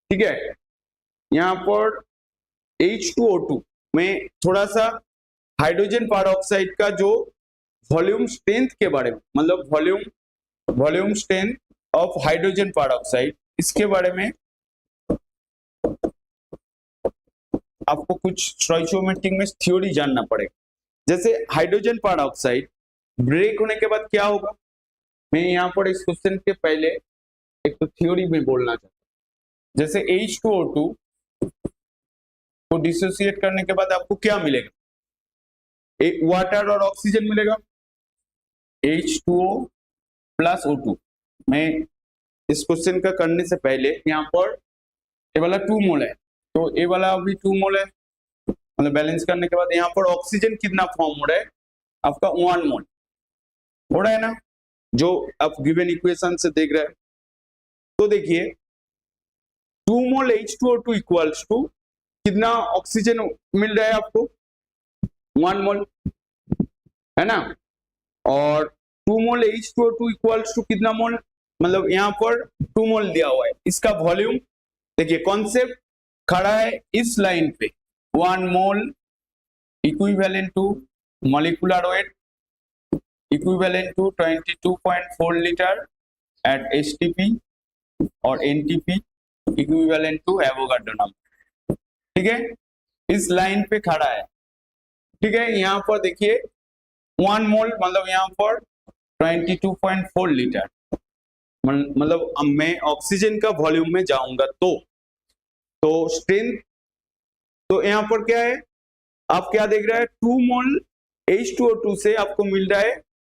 ठीक है। यहाँ पर H2O2 में थोड़ा सा हाइड्रोजन पेरोक्साइड का जो वॉल्यूम स्ट्रेंथ के बारे में, मतलब volume strength of hydrogen peroxide, इसके बारे में आपको कुछ स्टोइचियोमेट्रिक में थ्योरी जानना पड़ेगा। जैसे हाइड्रोजन पेरोक्साइड ब्रेक होने के बाद क्या होगा, मैं यहाँ पर इस क्वेश्चन के पहले एक तो थ्योरी में बोलना चाहता हूँ। जैसे H2O2 को डिसोसिएट करने के बाद आपको क्या मिलेगा, एक वाटर और ऑक्सीजन मिलेगा, H2O प्लस O2। मैं इस क्वेश्चन का करने से पहले यहाँ पर ये वाला 2 मोल है, तो ये वाला भी 2 मोल है, मतलब बैलेंस करने के बाद यहाँ पर ऑक्सीजन कितना फॉर्म हो रहा है आपका 1 मोल हो रहा है ना, जो आप गिवन इक्वेशन से देख रहे हैं। तो देखिए 2 मोल H2O2 इक्वल्स टू कितना ऑक्सीजन मिल रहा है आपको, 1 मोल है ना, और 2 मोल H2O2 इक्वल्स टू कितना मोल, मतलब यहाँ पर 2 मोल दिया हुआ है। इसका वॉल्यूम देखिए, कॉन्सेप्ट खड़ा है इस लाइन पे, 1 mole equivalent to molecular weight equivalent to 22.4 litre at STP और NTP equivalent to Avogadro number. ठीक है, इस लाइन पे खड़ा है। ठीक है, यहाँ पर देखिए 1 मोल मतलब यहाँ पर 22.4 लीटर, मतलब मैं ऑक्सीजन का वॉल्यूम में जाऊंगा तो स्ट्रेंथ, तो यहाँ पर क्या है, आप क्या देख रहे हैं, 2 मोल H2O2 से आपको मिल रहा है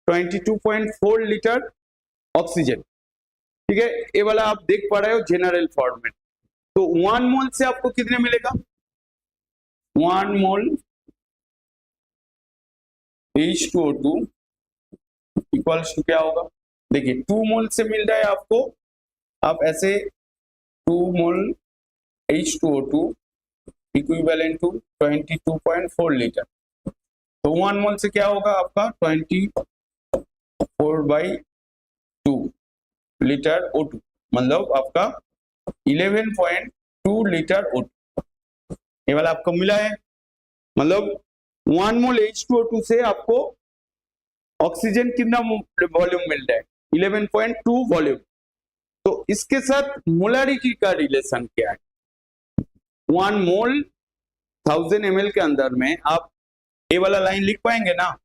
22.4 लीटर ऑक्सीजन। ठीक है, ये वाला आप देख पा रहे हो जनरल फॉर्मेट। तो 1 मोल से आपको कितने मिलेगा, 1 मोल H2O2 इक्वल्स टू क्या होगा, देखिए 2 मोल से मिल रहा है आपको, आप ऐसे 2 मोल H2O2 इक्विवेलेंट टू 22.4 लीटर, तो 1 मोल से क्या होगा आपका 24/2 लीटर O2, मतलब आपका 11.2 लीटर O2, ये वाला आपको मिला है। मतलब 1 मोल H2O2 से आपको ऑक्सीजन कितना वॉल्यूम मिल रहा है, 11.2 वॉल्यूम। तो इसके साथ मोलारिटी का रिलेशन क्या है, 1 मोल 1000 ml के अंदर में आप ये वाला लाइन लिख पाएंगे ना,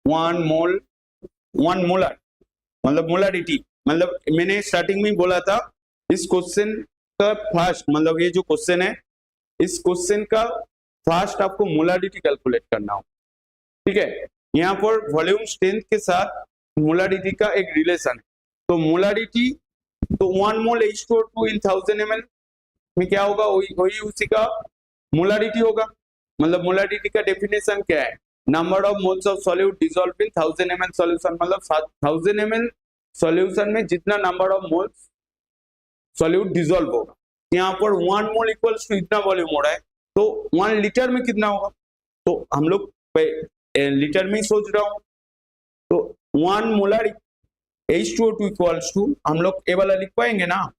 1 मोल 1 मोलर मतलब मोलारिटी, मतलब मैंने स्टार्टिंग में बोला था इस क्वेश्चन का फर्स्ट, मतलब ये जो क्वेश्चन है इस क्वेश्चन का फर्स्ट आपको मोलारिटी कैलकुलेट करना हो। ठीक है, यहाँ पर वॉल्यूम स्ट्रेंथ के साथ मोलारिटी का एक रिलेशन है, तो मोलारिटी, तो 1 मोल H2O2 इन 1000 ml में क्या होगा, वही उसी का मोलारिटी होगा। मतलब मोलारिटी का डेफिनेशन क्या है, number of moles of solute dissolve in 1000 ml solution, मतलब 1000 ml सॉल्यूशन में जितना number of moles solute dissolve होगा। यहाँ पर 1 मोल इक्वल्स टू इतना वॉल्यूम हो रहा है, तो 1 लीटर में कितना होगा, तो हम लोग लीटर में ही सोच रहा हूं, तो 1 मोलर H2O2 इक्वल्स टू हम लोग ये वाला लिख पाएंगे ना,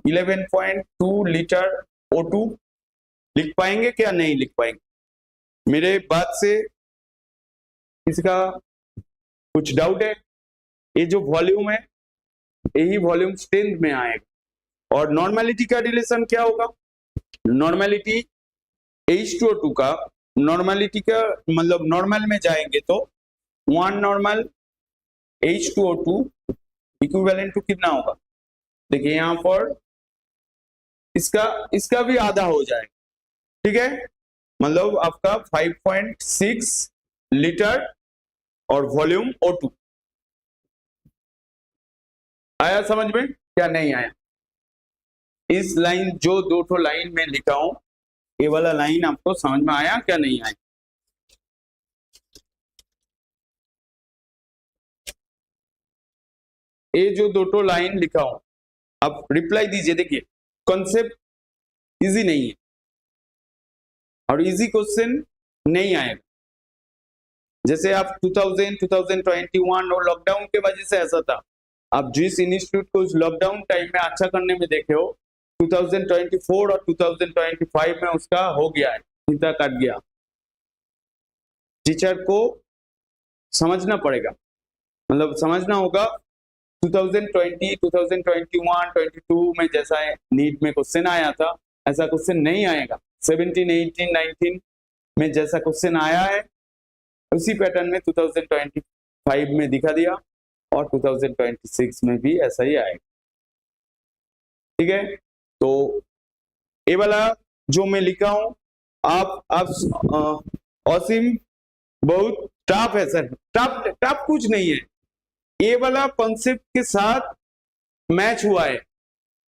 11.2 लीटर O2 लिख पाएंगे क्या, नहीं लिख पाएंगे, मेरे बात से इसका कुछ डाउट है। ये जो वॉल्यूम है यही वॉल्यूम स्ट्रेंथ में आएगा, और नॉर्मेलिटी का रिलेशन क्या होगा, नॉर्मेलिटी H2O2 का, नॉर्मेलिटी का मतलब नॉर्मल में जाएंगे तो 1 नॉर्मल H2O2 इक्विवेलेंट टू कितना होगा, देखिए यहाँ पर इसका भी आधा हो जाएगा। ठीक है, मतलब आपका 5.6 लीटर और वॉल्यूम O2 आया समझ में, क्या नहीं आया, इस लाइन जो 2 लाइन में लिखा हूं ये वाला लाइन आपको समझ में आया क्या नहीं आया, ये जो 2 लाइन लिखा हूं आप रिप्लाई दीजिए। देखिए कॉन्सेप्ट इजी नहीं है और इजी क्वेश्चन नहीं आएगा, जैसे आप 2021 और लॉकडाउन के वजह से ऐसा था, आप जिस इंस्टीट्यूट को उस लॉकडाउन टाइम में अच्छा करने में देखे हो 2024 और 2025 में उसका हो गया है, फीता कट गया। टीचर को समझना पड़ेगा, मतलब समझना होगा 2020, 2021, 22 में जैसा नीट में क्वेश्चन आया था ऐसा क्वेश्चन नहीं आएगा। 17, 18, 19 में जैसा क्वेश्चन आया है उसी पैटर्न में 2025 में दिखा दिया और 2026 में भी ऐसा ही आएगा। ठीक है, तो ये वाला जो मैं लिखा हूं आप ऑसिम बहुत टफ है सर। टफ कुछ नहीं है, ये वाला कॉन्सेप्ट के साथ मैच हुआ है।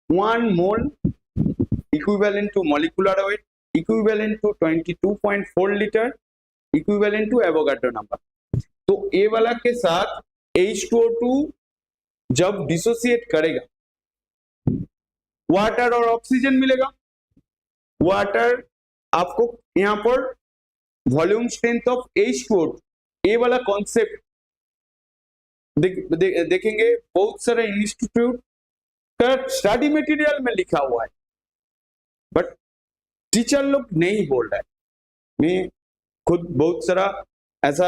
1 mole equivalent to molecular weight equivalent to 22.4 litre equivalent to Avogadro number. तो ये वाला के साथ H2O2 जब डिसोसिएट करेगा वाटर और ऑक्सीजन मिलेगा। वाटर आपको यहां पर वॉल्यूम स्ट्रेंथ ऑफ H2O2, ये वाला कॉन्सेप्ट देखेंगे बहुत सारे इंस्टीट्यूट का स्टडी मटेरियल में लिखा हुआ है, बट टीचर लोग नहीं बोल रहा है। मैं खुद बहुत सारा ऐसा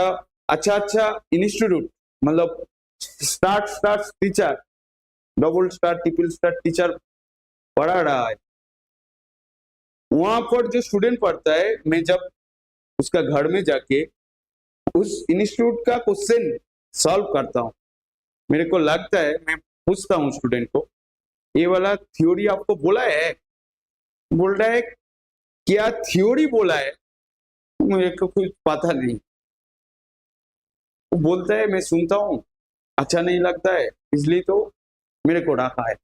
अच्छा इंस्टीट्यूट, मतलब star teacher, double star triple star teacher पढ़ा रहा है। वहां पर जो स्टूडेंट पढ़ता है, मैं जब उसका घर में जाके उस इंस्टीट्यूट का क्वेश्चन सॉल्व करता हूं, मेरे को लगता है, मैं पूछता हूं स्टूडेंट को, ये वाला थ्योरी आपको बोला है? बोल रहा है क्या थ्योरी बोला है? मेरे को कुछ पता नहीं। वो बोलता है मैं सुनता हूं, अच्छा नहीं लगता है, इसलिए तो मेरे को रखा है।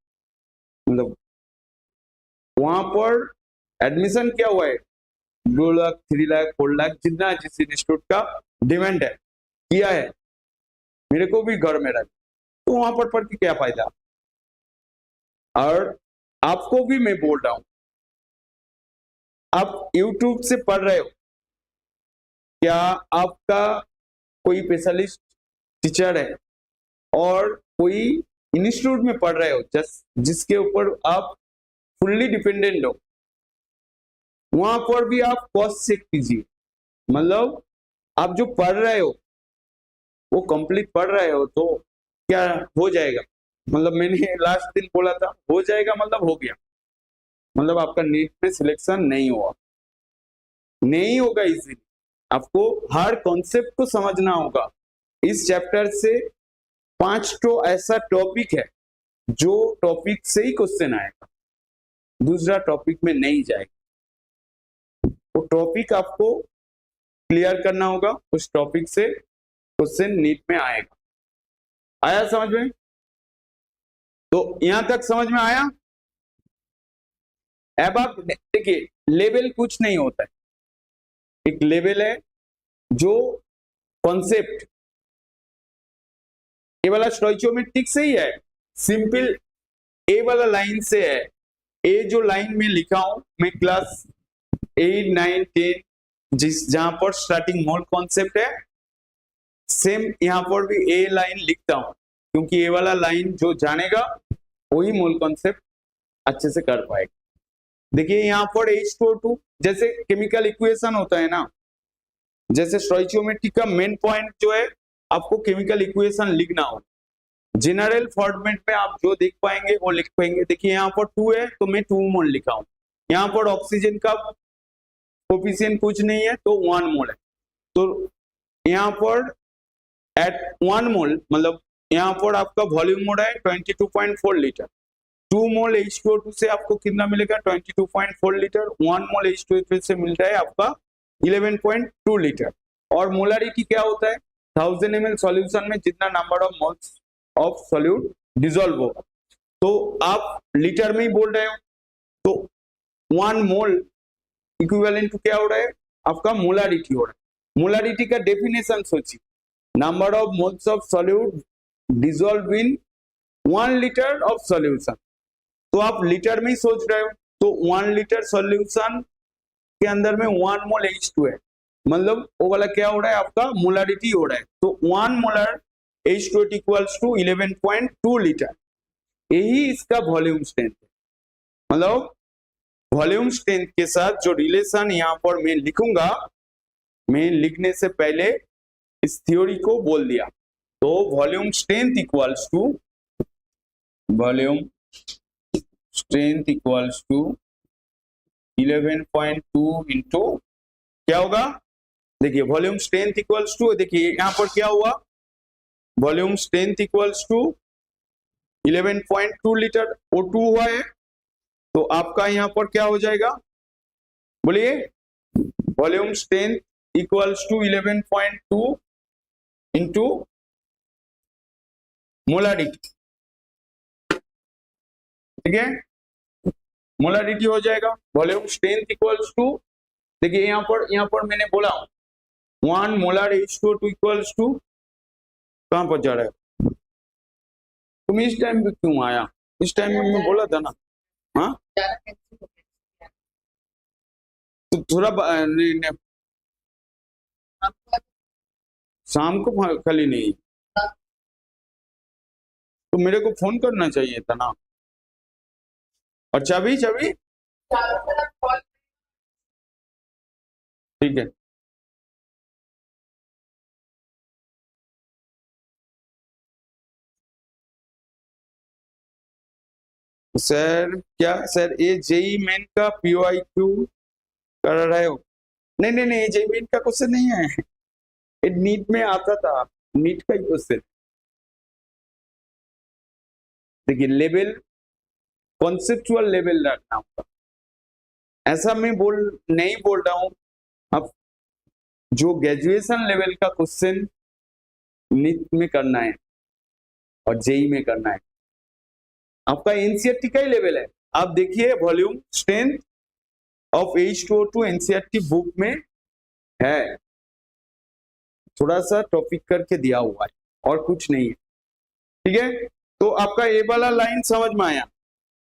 मतलब वहां पर एडमिशन क्या हुआ है, 2 लाख 3 लाख 4 लाख जितना जिस इंस्टीट्यूट का डिमांड है किया है, मेरे को भी घर में रख, तो वहां पर पढ़ के क्या फायदा। और आपको भी मैं बोल रहा हूं, आप YouTube से पढ़ रहे हो, क्या आपका कोई स्पेशलिस्ट टीचर है और कोई इंस्टीट्यूट में पढ़ रहे हो जिसके ऊपर आप फुल्ली डिपेंडेंट हो, वहां पर भी आप कॉस्ट चेक कीजिए। मतलब आप जो पढ़ रहे हो वो कंप्लीट पढ़ रहे हो तो क्या हो जाएगा। मतलब मैंने लास्ट दिन बोला था हो जाएगा, मतलब हो गया, मतलब आपका नीट में सिलेक्शन नहीं हुआ, नहीं होगा। इसीलिए आपको हर कॉन्सेप्ट को समझना होगा। इस चैप्टर से 5 तो ऐसा टॉपिक है जो टॉपिक से ही क्वेश्चन आएगा, दूसरा टॉपिक में नहीं जाएगा। वो टॉपिक आपको क्लियर करना होगा, उस टॉपिक से क्वेश्चन नीट में आएगा। आया समझ में? तो यहां तक समझ में आया? अब आप देखिए, लेवल कुछ नहीं होता है, एक लेवल है जो कॉन्सेप्ट, ये वाला स्टोइचियोमेट्रिक से ही है, सिंपल ए वाला लाइन से है। ए जो लाइन में लिखा हूं मैं क्लास 8, 9, 10 जहां पर स्टार्टिंग मोल कॉन्सेप्ट है, सेम यहां पर भी ए लाइन लिखता हूं, क्योंकि ए वाला लाइन जो जानेगा वही मोल कॉन्सेप्ट अच्छे से कर पाएगा। देखिए यहाँ पर H2O2 जैसे केमिकल इक्वेशन होता है ना, जैसे स्टोइचियोमेट्रिक का मेन पॉइंट जो है आपको केमिकल इक्वेशन लिखना हो, जनरल फॉर्मेट में आप जो देख पाएंगे वो लिख पाएंगे। देखिए यहाँ पर 2 है तो मैं 2 मोल लिखा हूं, यहाँ पर ऑक्सीजन का कोफिशिएंट कुछ नहीं है तो 1 मोल है, तो यहाँ पर एट 1 मोल मतलब यहाँ पर आपका वॉल्यूम मोल है 22.4 लीटर। 2 मोल H2O2 से आपको कितना मिलेगा 22.4 लीटर, 1 मोल H2O2 से मिल रहा है आपका 11.2 लीटर। और मोलारिटी क्या होता है, 1000 ml सॉल्यूशन में जितना number of moles of solute dissolve होगा, तो आप लीटर में ही बोल रहे हो, तो 1 मोल इक्विवेलेंट टू क्या हो रहा है आपका मोलारिटी हो रहा है। मोलारिटी का डेफिनेशन सोचिए, number of moles of solute dissolve in 1 litre of solution, तो आप लीटर में ही सोच रहे हो, तो 1 लीटर सॉल्यूशन के अंदर में 1 मोल H2 है, मतलब वो वाला क्या हो रहा है आपका मोलारिटी हो रहा है, तो 1 molar H2 equals to 11.2 litre, यही इसका वॉल्यूम स्ट्रेंथ है। मतलब वॉल्यूम स्ट्रेंथ के साथ जो रिलेशन यहाँ पर मैं लिखूंगा, मैं लिखने से पहले इस थ्योरी को बोल दिया। तो volume strength equals to 11.2 into क्या होगा, देखिए वॉल्यूम स्ट्रेंथ इक्वल्स टू, देखिए यहां पर क्या हुआ, volume strength equals to 11.2 litre O2 हुआ है। तो आपका यहां पर क्या हो जाएगा, बोलिए, volume strength equals to 11.2 into molarity, ठीक है, मोलारिटी हो जाएगा। वॉल्यूम स्ट्रेंथ इक्वल्स टू, देखिए यहां पर मैंने बोला 1 मोलर H2O2 इक्वल्स टू, कहां पर जा रहा है तुम, इस टाइम पे क्यों आया, इस टाइम में मैं बोला था ना। हाँ तो थोड़ा शाम को खाली नहीं, तो मेरे को फोन करना चाहिए था ना। और चाबी ठीक है। सर क्या सर, ये जेई मेन का POIQ कर रहे हो? नहीं नहीं नहीं, जेई मेन का क्वेश्चन नहीं है, ये नीट में आता था, नीट का ही क्वेश्चन। देखिए लेवल, कॉन्सेप्चुअल लेवल रखना होगा, ऐसा मैं नहीं बोल रहा हूं। अब जो ग्रेजुएशन लेवल का क्वेश्चन नीट में करना है और जेई में करना है, आपका एनसीईआरटी का ही लेवल है। आप देखिए volume strength of H2O2 NCERT book में है, थोड़ा सा टॉपिक करके दिया हुआ है और कुछ नहीं है, ठीक है। तो आपका ये वाला लाइन समझ में आया।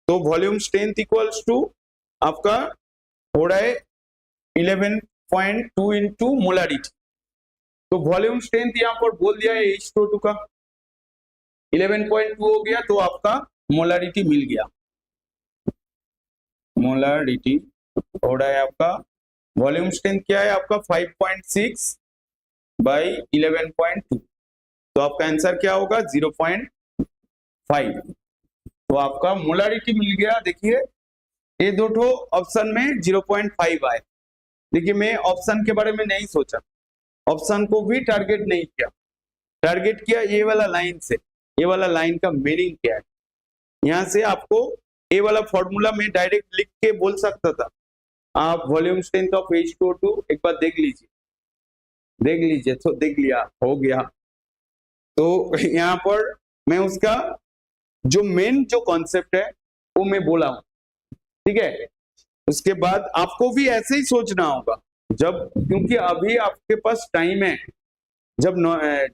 तो वॉल्यूम स्ट्रेंथ इक्वल्स टू आपका हो रहा है 11.2 इंटू मोलारिटी। तो वॉल्यूम स्ट्रेंथ यहाँ पर बोल दिया है H2O2 का 11.2 हो गया, तो आपका मोलारिटी मिल गया। मोलारिटी हो रहा है आपका, वॉल्यूम स्ट्रेंथ क्या है आपका 5.6 बाई 11.2, तो आपका आंसर क्या होगा 0.5। तो आपका मोलारिटी मिल गया। देखिए ये दो ठो ऑप्शन में 0.5 आए। देखिए मैं ऑप्शन के बारे में नहीं सोचा, ऑप्शन को भी टारगेट नहीं किया, टारगेट किया ये वाला लाइन से। ये वाला लाइन का मीनिंग क्या है, यहां से आपको ये वाला फॉर्मूला में डायरेक्ट लिख के बोल सकता था। आप वॉल्यूम स्ट्रेंथ ऑफ H2O2 एक बार देख लीजिए, तो देख लिया, हो गया। तो यहाँ पर मैं उसका जो मेन जो कॉन्सेप्ट है वो मैं बोला हूं, ठीक है। उसके बाद आपको भी ऐसे ही सोचना होगा, जब क्योंकि अभी आपके पास टाइम है, जब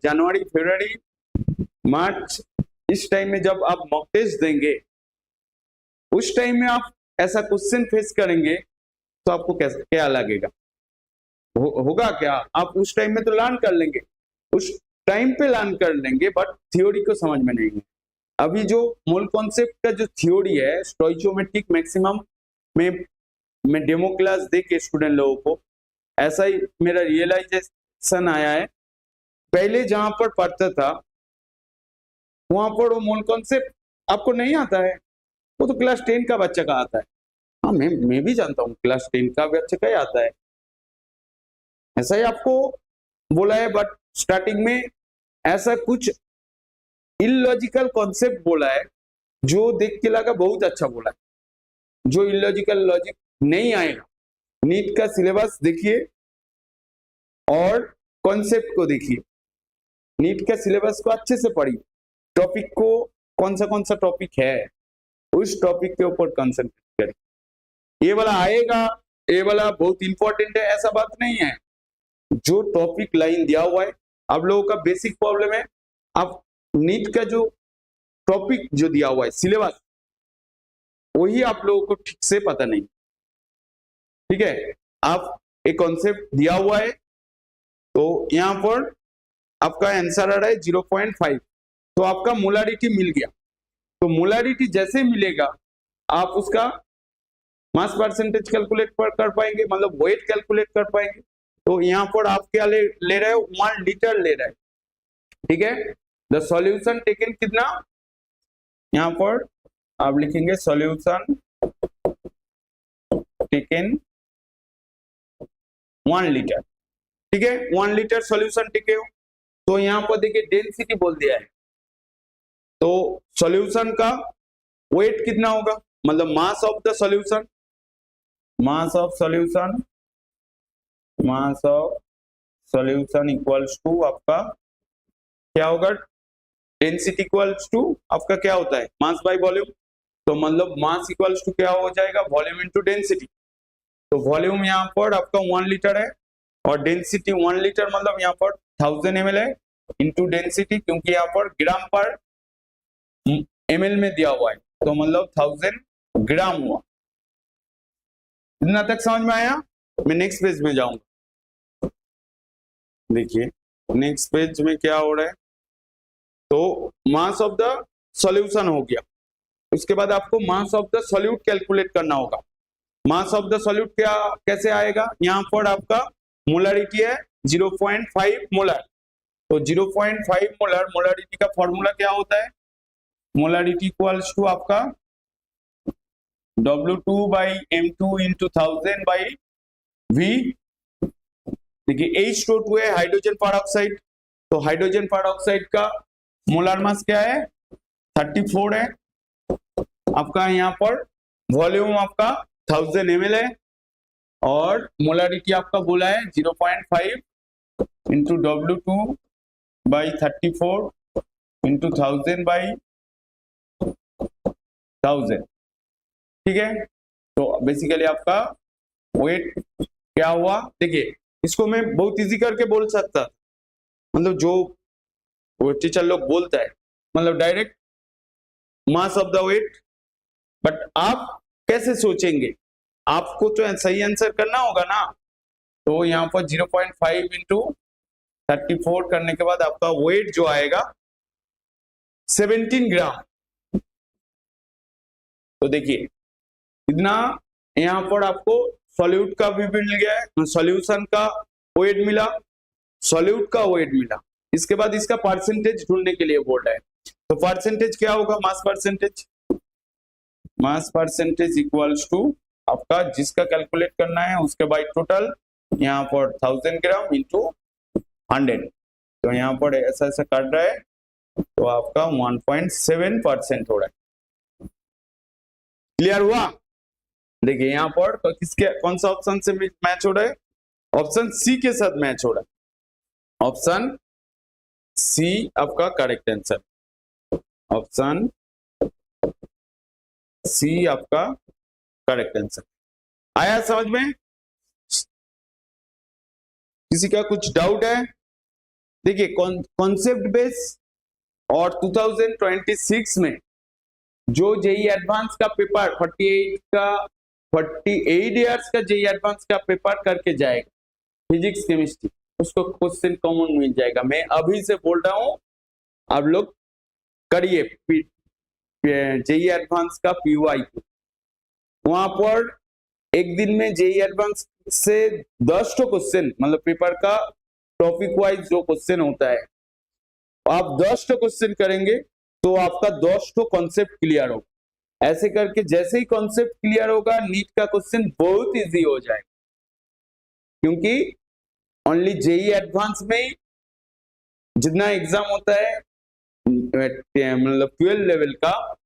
जनवरी फरवरी मार्च इस टाइम में जब आप मॉक टेस्ट देंगे, उस टाइम में आप ऐसा क्वेश्चन फेस करेंगे तो आपको कैसे क्या लगेगा, होगा क्या, आप उस टाइम में तो लर्न कर लेंगे, उस टाइम पे लर्न कर लेंगे, बट थ्योरी को समझ में नहीं है। अभी जो मूल कॉन्सेप्ट का जो थ्योरी है स्टोइचियोमेट्रिक मैक्सिमम में मैं डेमो क्लास दे के स्टूडेंट लोगों को ऐसा ही मेरा रियलाइजेशन आया है। पहले जहां पर पढ़ता था वहां पर वो मूल कॉन्सेप्ट आपको नहीं आता है, वो तो क्लास 10 का बच्चा का आता है। हाँ मैं भी जानता हूँ क्लास 10 का बच्चा का ही आता है, ऐसा ही आपको बोला है। बट स्टार्टिंग में ऐसा कुछ इलॉजिकल कॉन्सेप्ट बोला है जो देख के लगा बहुत अच्छा बोला है, जो इलॉजिकल लॉजिक नहीं आएगा। नीट का सिलेबस देखिए और कॉन्सेप्ट को देखिए, नीट का सिलेबस को अच्छे से पढ़िए, टॉपिक को कौन सा टॉपिक है उस टॉपिक के ऊपर कंसंट्रेट करिए। ये वाला आएगा, ये वाला बहुत इंपॉर्टेंट है, ऐसा बात नहीं है। जो टॉपिक लाइन दिया हुआ है, आप लोगों का बेसिक प्रॉब्लम है, आप नीट का जो टॉपिक जो दिया हुआ है सिलेबस, वही आप लोगों को ठीक से पता नहीं, ठीक है। आप एक कॉन्सेप्ट दिया हुआ है, तो यहां पर आपका आंसर आ रहा है 0.5, तो आपका मोलारिटी मिल गया। तो मोलारिटी जैसे मिलेगा आप उसका मास परसेंटेज कैलकुलेट कर पाएंगे, मतलब वेट कैलकुलेट कर पाएंगे। तो यहाँ पर आप क्या ले रहे हो, 1 लीटर ले रहे हैं, ठीक है। द सॉल्यूशन टेकन कितना, यहाँ पर आप लिखेंगे सॉल्यूशन टेकन 1 लीटर, ठीक है। 1 लीटर सॉल्यूशन टेके हो, तो यहाँ पर देखिए डेंसिटी बोल दिया है, तो सॉल्यूशन का वेट कितना होगा, मतलब mass of the solution, mass of solution, mass of solution equals to आपका क्या होगा, डेंसिटी इक्वल्स टू आपका क्या होता है, मास बाय वॉल्यूम। तो मतलब मास इक्वल्स टू क्या हो जाएगा, वॉल्यूम इनटू डेंसिटी। तो वॉल्यूम यहाँ पर आपका 1 लीटर है और डेंसिटी 1 लीटर मतलब यहाँ पर 1000 ml है, इनटू डेंसिटी, क्योंकि यहाँ पर ग्राम पर ml में दिया हुआ है, तो मतलब 1000 ग्राम हुआ। इतना तक समझ में आया। मैं नेक्स्ट पेज में जाऊंगा, देखिए नेक्स्ट पेज में क्या हो रहा है। तो मास ऑफ द सॉल्यूशन हो गया, उसके बाद आपको मास ऑफ द सॉल्यूट कैलकुलेट करना होगा। मास ऑफ द सॉल्यूट क्या कैसे आएगा, यहाँ पर आपका मोलरिटी है 0.5 मोलर, तो 0.5 मोलर, मोलरिटी का फॉर्मूला क्या होता है, मोलरिटी इक्वल्स टू आपका W2 by M2 into 1000 by V। देखिए H2O है हाइड्रोजन परऑक्साइड, तो हाइड्रोजन परऑक्साइड का मोलर मास क्या है 34 है आपका, यहाँ पर वॉल्यूम आपका 1000 ml है और मोलरिटी आपका बोला है 0.5 into W2 by 34 into 1000 by 1000, ठीक है। तो बेसिकली आपका वेट क्या हुआ, देखिए इसको मैं बहुत इजी करके बोल सकता, मतलब जो टीचर लोग बोलता है, मतलब direct mass of the weight, but आप कैसे सोचेंगे, आपको तो सही आंसर करना होगा ना। तो यहाँ पर 0.5 इंटू 34 करने के बाद आपका वेट जो आएगा 17 ग्राम। तो देखिए इतना यहाँ पर आपको सॉल्यूट का भी मिल गया है, सॉल्यूशन का वेट मिला, सॉल्यूट का वेट मिला। इसके बाद इसका परसेंटेज ढूंढने के लिए बोल रहा है, तो परसेंटेज क्या होगा, mass percentage, mass percentage equals to आपका जिसका कैलकुलेट करना है उसके बाय टोटल, यहाँ पर 1000 ग्राम इंटू 100, तो यहाँ पर ऐसा ऐसा कर रहा है, तो आपका 1.7% हो रहा है। क्लियर हुआ। देखिए यहाँ पर तो किसके कौन सा ऑप्शन से मैच हो रहा है, ऑप्शन सी के साथ मैच हो रहा है, ऑप्शन सी आपका करेक्ट आंसर, ऑप्शन सी आपका करेक्ट आंसर। आया समझ में, किसी का कुछ डाउट है। देखिए कॉन्सेप्ट बेस और 2026 में जो जेई एडवांस का पेपर 48 इयर्स का जेई एडवांस का पेपर करके जाएगा फिजिक्स केमिस्ट्री, उसको क्वेश्चन कॉमन मिल जाएगा। मैं अभी से बोल रहा हूं, आप लोग करिए जेई एडवांस का PYQ, वहां पर एक दिन में जेई एडवांस से 10 क्वेश्चन, मतलब पेपर का टॉपिक वाइज जो क्वेश्चन होता है, आप 10 क्वेश्चन करेंगे तो आपका 10 कॉन्सेप्ट क्लियर होगा। ऐसे करके जैसे ही कॉन्सेप्ट क्लियर होगा, नीट का क्वेश्चन बहुत इजी हो जाएगा, क्योंकि ओनली जेई एडवांस में जितना एग्जाम होता है मतलब 12 लेवल का,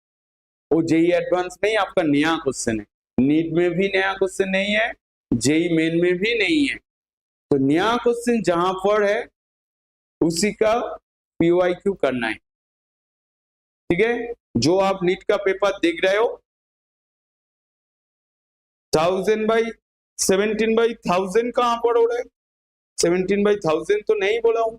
वो जेई एडवांस में ही आपका नया क्वेश्चन है। नीट में भी नया क्वेश्चन नहीं है, जेई मेन में भी नहीं है, तो नया क्वेश्चन जहां पर है उसी का PYQ करना है, ठीक है। जो आप नीट का पेपर देख रहे हो 17/1000 कहां पर हो रहा है, 17/1000 तो नहीं बोला हूं।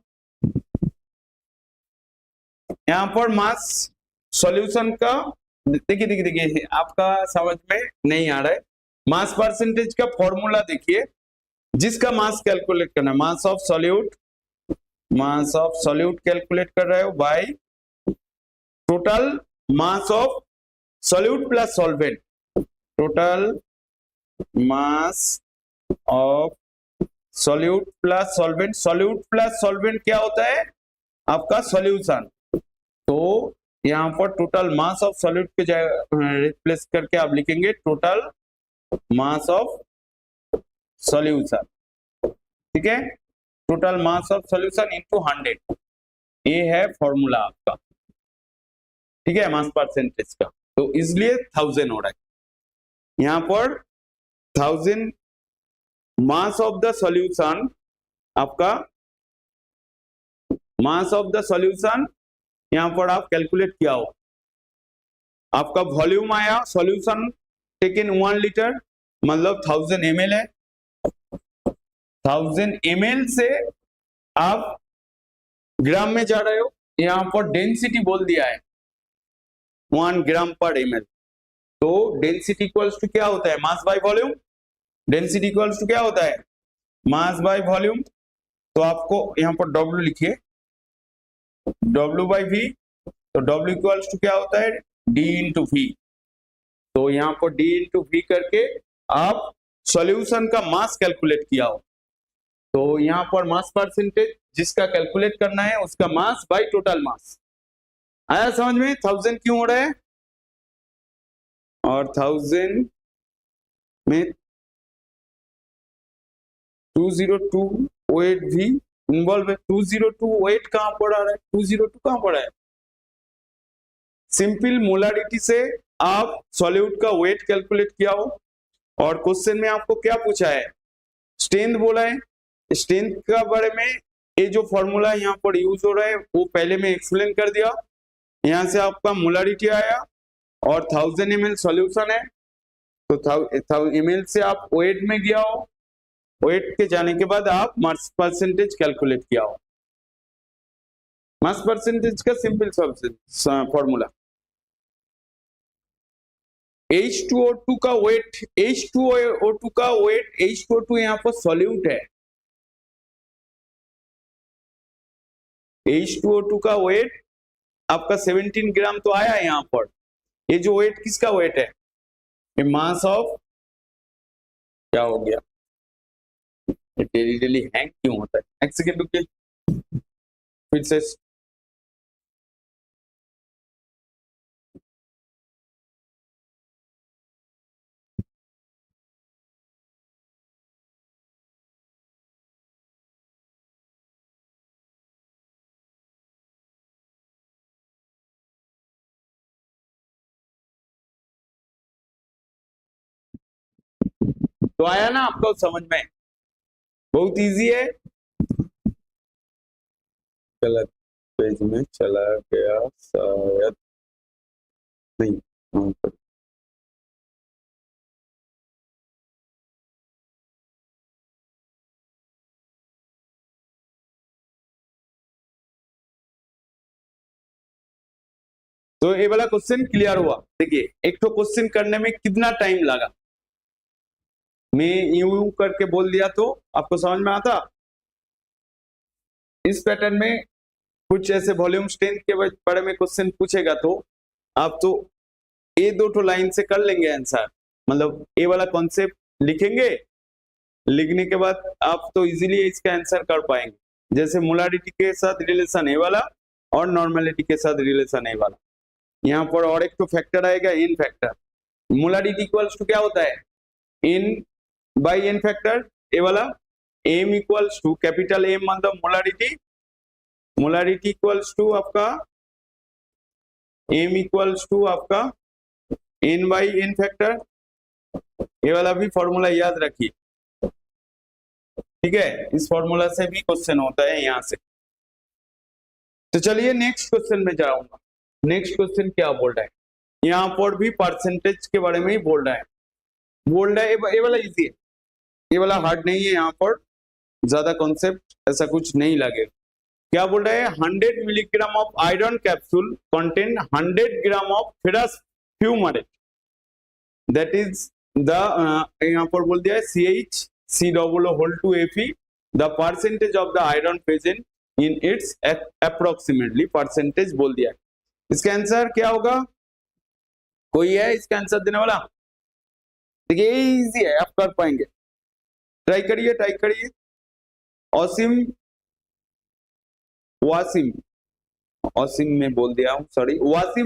यहां पर मास सॉल्यूशन का देखिए आपका समझ में नहीं आ रहा है। मास परसेंटेज का फॉर्मूला देखिए, जिसका मास कैलकुलेट करना है, मास ऑफ सॉल्यूट कैलकुलेट कर रहे हो by total mass of solute plus solvent, total mass of solute plus solvent. Solute plus solvent क्या होता है? आपका सॉल्यूशन। तो यहाँ पर टोटल मास ऑफ सॉल्यूट के रिप्लेस करके आप लिखेंगे टोटल मास ऑफ सॉल्यूशन। ठीक है, total mass of solution into 100, ये है फॉर्मूला आपका। ठीक है, मास परसेंटेज का। तो इसलिए 1000 हो रहा है यहाँ पर। 1000 मास ऑफ द सॉल्यूशन, आपका मास ऑफ द सॉल्यूशन यहां पर आप कैलकुलेट किया हो। आपका वॉल्यूम आया सॉल्यूशन टेकन 1 लीटर, मतलब 1000 ml है। 1000 ml से आप ग्राम में जा रहे हो, यहां पर डेंसिटी बोल दिया है 1 ग्राम पर ml। तो डेंसिटी इक्वल्स टू क्या होता है? Mass by volume. Density equals to क्या होता है? Mass by volume. तो आपको यहां पर W लिखिए, W बाई V। तो W इक्वल्स टू क्या होता है? D into V। तो यहाँ पर D इंटू V करके आप सॉल्यूशन का मास कैलकुलेट किया हो। तो यहाँ पर मास परसेंटेज जिसका कैलकुलेट करना है उसका मास बाय टोटल मास। आया समझ में 1000 क्यों हो रहा है? और 1000 में 202 भी इन्वॉल्व है। 202 कहां पर आ रहा है? 202 कहां पर है? सिंपल मोलारिटी से आप सॉल्यूट का वेट कैलकुलेट किया हो। और क्वेश्चन में आपको क्या पूछा है? स्ट्रेंथ बोला है। स्ट्रेंथ का बारे में ये जो फॉर्मूला यहाँ पर यूज हो रहा है वो पहले मैं एक्सप्लेन कर दिया। यहाँ से आपका मोलारिटी आया और 1000 ml सॉल्यूशन है, तो 1000 ml से आप वेट में गया हो। वेट के जाने के बाद आप मास परसेंटेज कैलकुलेट किया हो। मास परसेंटेज का सिंपल फॉर्मूला H2O2 का वेट, H2O2 का वेट, H2O2 यहाँ पर सॉल्यूट है। H2O2 का वेट आपका 17 ग्राम तो आया है यहाँ पर। ये जो वेट किसका वेट है? ये मास ऑफ, क्या हो गया? डेली हैंग क्यों होता है? एक सेकेंड रुकिए, फिर से। तो आया ना आपको समझ में? बहुत इजी है। गलत पेज में चला गया शायद, नहीं। तो ये वाला क्वेश्चन क्लियर हुआ। देखिए, एक तो क्वेश्चन करने में कितना टाइम लगा, मैं यूं करके बोल दिया तो आपको समझ में आता। इस पैटर्न में कुछ ऐसे वॉल्यूम स्ट्रेंथ के बारे में क्वेश्चन पूछेगा तो आप तो ये दो तो लाइन से कर लेंगे आंसर, मतलब ये वाला कॉन्सेप्ट लिखेंगे, लिखने के बाद आप तो इजीली इसका आंसर कर पाएंगे। जैसे मोलारिटी के साथ रिलेशन है वाला और नॉर्मेलिटी के साथ रिलेशन है वाला। यहाँ पर और एक तो फैक्टर आएगा, N factor. Molarity equals to क्या होता है? इन बाई एन फैक्टर, ये वाला। M equals to capital M मतलब मोलारिटी, मोलारिटी इक्वल्स टू आपका एम इक्वल्स टू आपका एन बाई एन फैक्टर। ये वाला भी फॉर्मूला याद रखिए। ठीक है, इस फॉर्मूला से भी क्वेश्चन होता है यहाँ से। तो चलिए नेक्स्ट क्वेश्चन में जाऊंगा। नेक्स्ट क्वेश्चन क्या बोल रहा है? यहाँ पर भी परसेंटेज के बारे में ही बोल रहा है। ये वाला इजी है, ये वाला हार्ड नहीं है। यहाँ पर ज्यादा कॉन्सेप्ट ऐसा कुछ नहीं लगेगा। क्या बोल रहा है? 100 milligram of iron capsule contain 100 gram of ferrous fumarate, that is the, यहाँ पर बोल दिया है CH2Fe, the percentage of the iron present in its approximately, percentage बोल दिया है। इसका आंसर क्या होगा? कोई है इसका आंसर देने वाला? देखिए ये इजी है, आप कर पाएंगे। ट्राई करिए। औसिम वासिम, औसिम में बोल दिया हूँ, सॉरी, वासिम